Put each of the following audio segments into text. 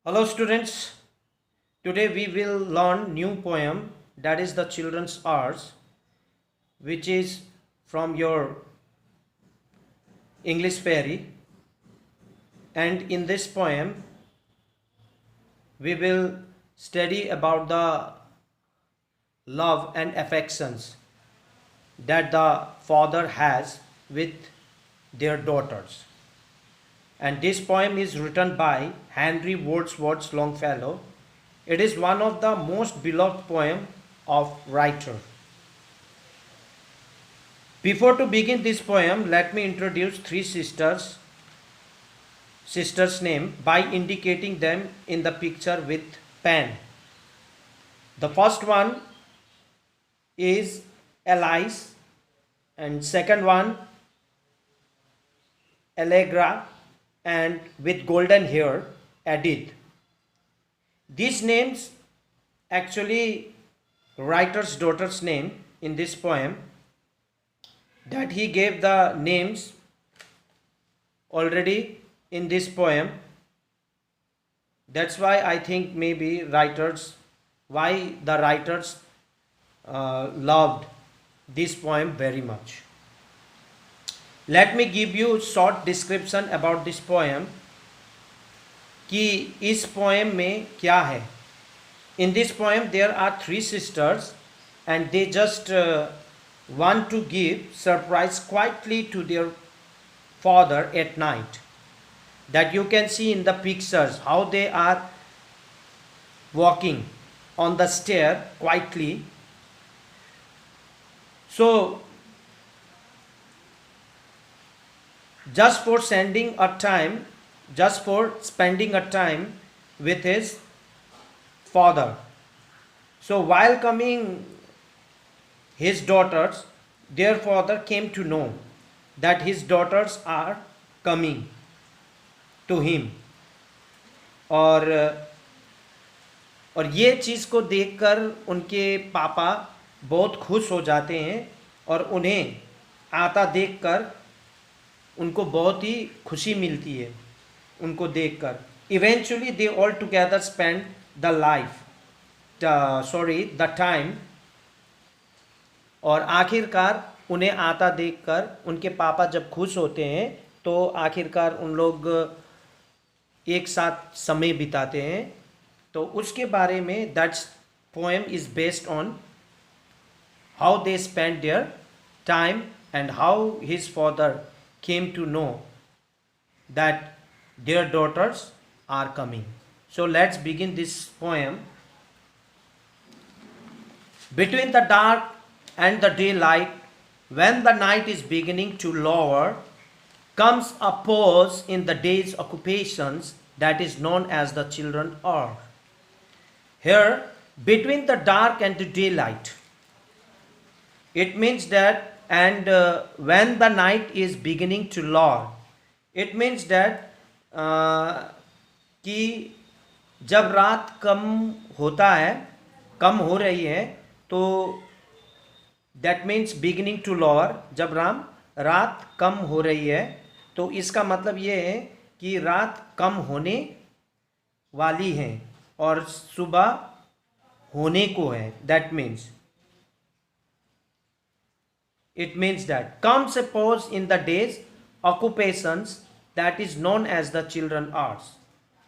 Hello students, today we will learn new poem, that is the children's hours, which is from your English fairy. And in this poem we will study about the love and affections that the father has with their daughters. And this poem is written by Henry Wadsworth Longfellow. It is one of the most beloved poem of writer. Before to begin this poem, let me introduce three sisters' name by indicating them in the picture with pen. The first one is Alice, and second one Allegra, and with golden hair Edith. These names actually writer's daughter's name in this poem, that he gave the names already in this poem. That's why I think maybe why the writers loved this poem very much. Let me give you short description about this poem कि इस poem में क्या है. In this poem there are three sisters and they just want to give surprise quietly to their father at night. That you can see in the pictures how they are walking on the stair quietly. So just for spending a time with his father. So while coming his daughters, their father came to know that his daughters are coming to him. और ये चीज़ को देखकर उनके पापा बहुत खुश हो जाते हैं और उन्हें आता देखकर उनको बहुत ही खुशी मिलती है उनको देखकर. Eventually they all together spend the time. और आखिरकार उन्हें आता देखकर उनके पापा जब खुश होते हैं तो आखिरकार उन लोग एक साथ समय बिताते हैं. तो उसके बारे में that poem is based on how they spend their time and how his father came to know that their daughters are coming. So let's begin this poem. Between the dark and the daylight, when the night is beginning to lower, comes a pause in the day's occupations that is known as the children hour. Here, between the dark and the daylight, it means that and when the night is beginning to lower, it means that कि जब रात कम हो रही है तो that means beginning to lower. जब रात कम हो रही है तो इसका मतलब ये है कि रात कम होने वाली है और सुबह होने को है. that means it means that comes a pause in the day's occupations that is known as the children hours.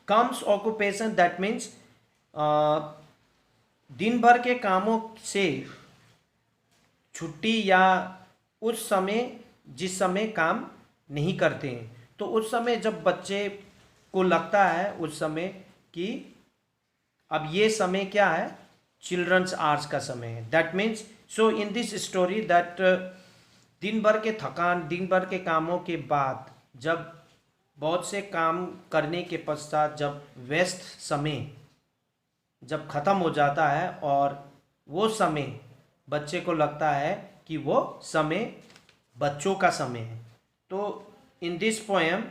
comes occupation, that means दिन भर के कामों से छुट्टी या उस समय जिस समय काम नहीं करते हैं तो उस समय जब बच्चे को लगता है उस समय कि अब ये समय क्या है, चिल्ड्रंस आवर्स का समय है. That means so in this story that दिन भर के थकान, दिन भर के कामों के बाद जब बहुत से काम करने के पश्चात जब व्यस्त समय जब ख़त्म हो जाता है और वो समय बच्चे को लगता है कि वो समय बच्चों का समय है. तो इन this poem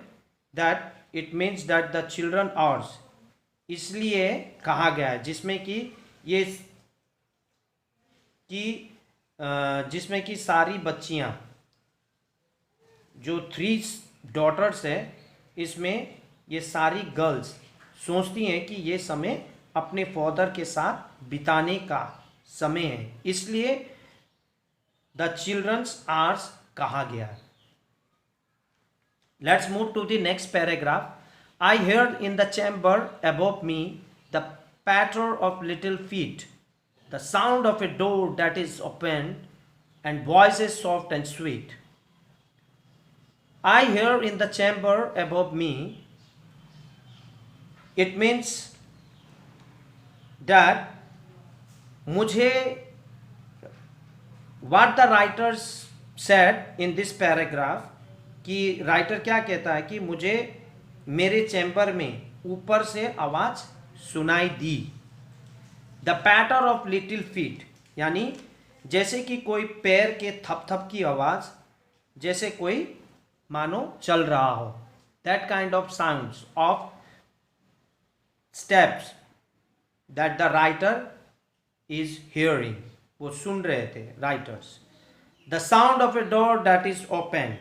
that it means that the children hours इसलिए कहा गया है जिसमें कि सारी बच्चियां जो थ्री डॉटर्स है इसमें ये सारी गर्ल्स सोचती हैं कि ये समय अपने फादर के साथ बिताने का समय है, इसलिए द चिल्ड्रंस आवर्स कहा गया है। Let's move to the next paragraph. I heard in the chamber above me the patter of little feet, the sound of a door that is opened, and voices soft and sweet. I hear in the chamber above me. It means that मुझे, what the writers said in this paragraph, कि writer क्या कहता है कि मुझे मेरे chamber में ऊपर से आवाज सुनाई दी। द पैटर ऑफ लिटिल फीट, यानी जैसे कि कोई पैर के थप थप की आवाज, जैसे कोई मानो चल रहा हो। That kind of sounds of steps that the writer is hearing, वो सुन रहे थे writers. The sound of a door that is open,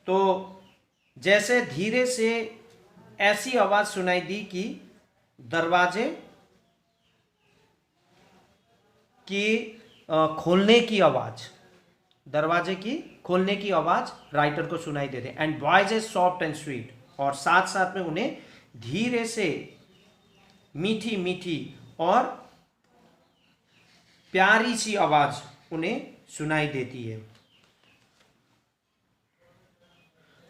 तो जैसे धीरे से ऐसी आवाज सुनाई दी कि दरवाजे की खोलने की आवाज, दरवाजे की खोलने की आवाज राइटर को सुनाई देते। And voices soft and sweet, और साथ साथ में उन्हें धीरे से मीठी मीठी और प्यारी सी आवाज उन्हें सुनाई देती है।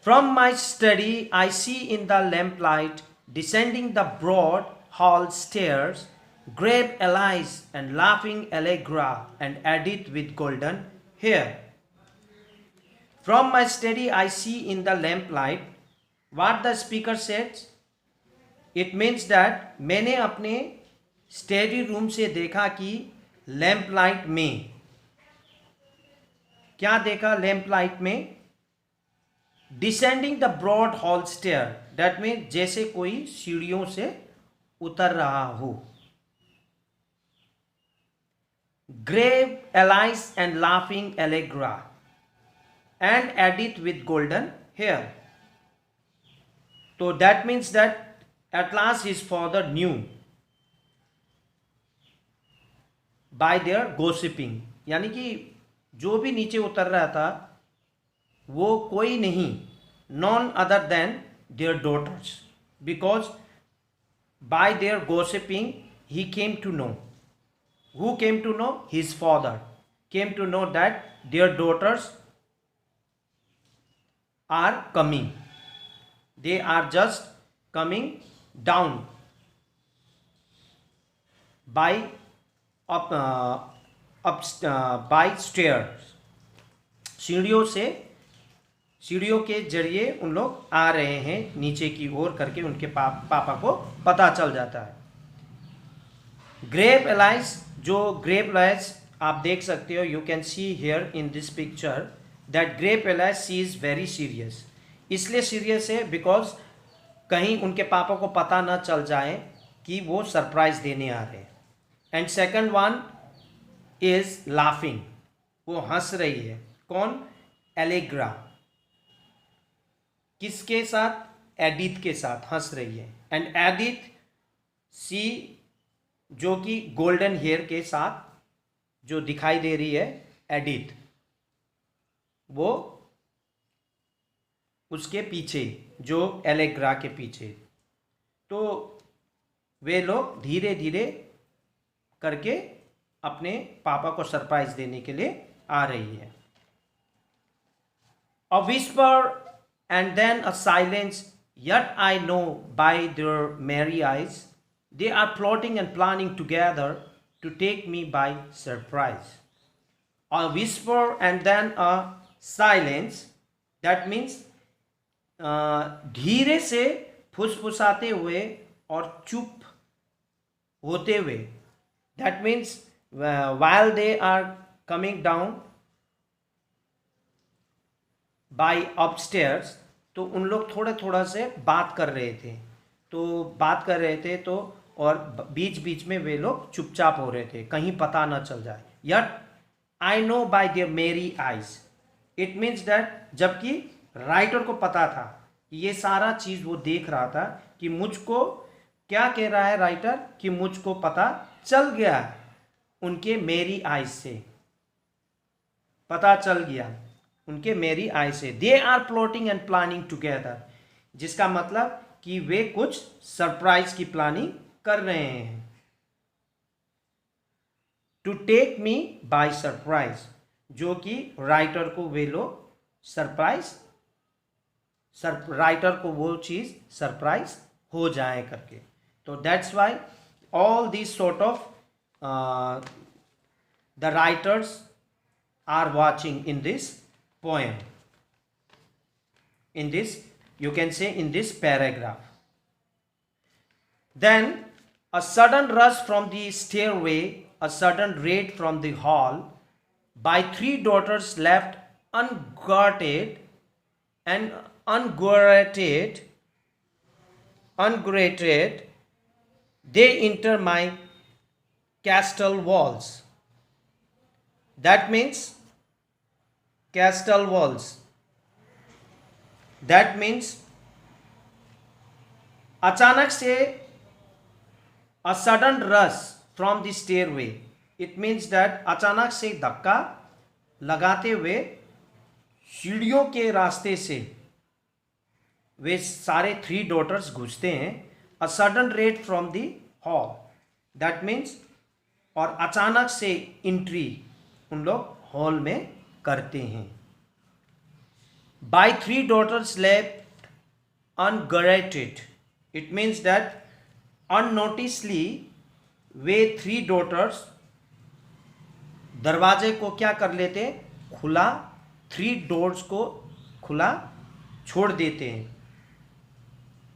From my study, I see in the lamplight, descending the broad hall stairs, grave Alice and laughing Allegra and Edith with golden hair. From my study, I see in the lamplight. What the speaker says? It means that मैंने अपने study room से देखा कि lamp light में, क्या देखा lamp light में? Descending the broad hall stair, that mean जैसे कोई सीढ़ियों से उतर रहा हो। Grave Alice and laughing Allegra and Edith with golden hair, तो that means that at last his father knew by their gossiping, यानी कि जो भी नीचे उतर रहा था वो कोई नहीं, none other than their daughters, because by their gossiping he came to know, who came to know? His father came to know that their daughters are coming, they are just coming down by by stairs, सीढ़ियों से, सीढ़ियों के जरिए उन लोग आ रहे हैं नीचे की ओर करके उनके पापा को पता चल जाता है। ग्रेव एलाइस, जो ग्रेव एलाइस आप देख सकते हो, you can see here in this picture that grave Alice she is very serious, इसलिए सीरियस है बिकॉज कहीं उनके पापा को पता न चल जाए कि वो सरप्राइज देने आ रहे हैं। And second one is laughing, वो हंस रही है। कौन? एलेग्रा, किसके साथ? एडिथ के साथ हंस रही है। एंड एडिथ सी, जो कि गोल्डन हेयर के साथ जो दिखाई दे रही है एडिथ, वो उसके पीछे, जो एलेग्रा के पीछे, तो वे लोग धीरे धीरे करके अपने पापा को सरप्राइज देने के लिए आ रही है। A whisper and then a silence, yet I know by their merry eyes they are plotting and planning together to take me by surprise. A whisper and then a silence, that means धीरे से फुसफुसाते हुए और चुप होते हुए, that means while they are coming down by upstairs, तो उन लोग थोड़ा थोड़ा से बात कर रहे थे, तो और बीच बीच में वे लोग चुपचाप हो रहे थे, कहीं पता ना चल जाए। Yet I know by their merry eyes, it means that, जबकि राइटर को पता था कि ये सारा चीज़ वो देख रहा था कि मुझको, क्या कह रहा है राइटर, कि मुझको पता चल गया उनके मेरी आइज से, पता चल गया उनके मेरी आइज से। They are plotting and planning together, जिसका मतलब कि वे कुछ सरप्राइज की प्लानिंग कर रहे हैं। To take me by surprise, जो कि राइटर को वे लोग सरप्राइज, राइटर को वो चीज सरप्राइज हो जाए करके। तो that's why all this sort of the writers are watching in this poem, in this, you can say, in this paragraph. Then a sudden rush from the stairway, a sudden raid from the hall by three daughters left unguarded and unguarded, they enter my castle walls. That means castle walls, that means अचानक से, a sudden rush from the stairway, it means that अचानक से धक्का लगाते हुए सीढ़ियों के रास्ते से वे सारे थ्री डॉटर्स घुसते हैं। a sudden raid from the hall, that means, और अचानक से एंट्री उन लोग हॉल में करते हैं। By three daughters left unguarded, it means that unnoticedly वे थ्री डॉटर्स दरवाजे को क्या कर लेते हैं, खुला, थ्री डोर्स को खुला छोड़ देते हैं।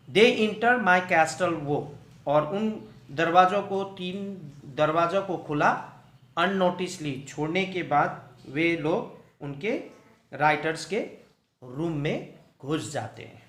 दे इंटर माई कैस्टल वो, और उन दरवाजों को, तीन दरवाजों को खुला अननोटिसली छोड़ने के बाद वे लोग उनके राइटर्स के रूम में घुस जाते हैं।